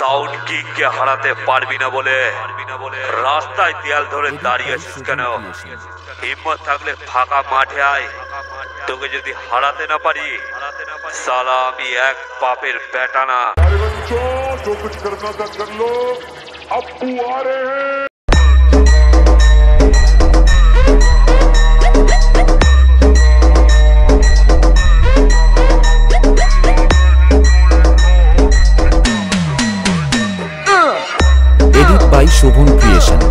Sound কিংকে হারাতে পারবি না বলে রাস্তায় দেয়াল ধরে দাঁড়িয়ে আছিস কেন? হিম্মত থাকলে ফাঁকা মাঠে আয়। তোকে যদি হারাতে না পারি সালা আমি এক পাপের বেটা না। जो कुछ करना था कर लो, अप्पू आ रहे हैं। एडिट बाय शोभन क्रिएशन।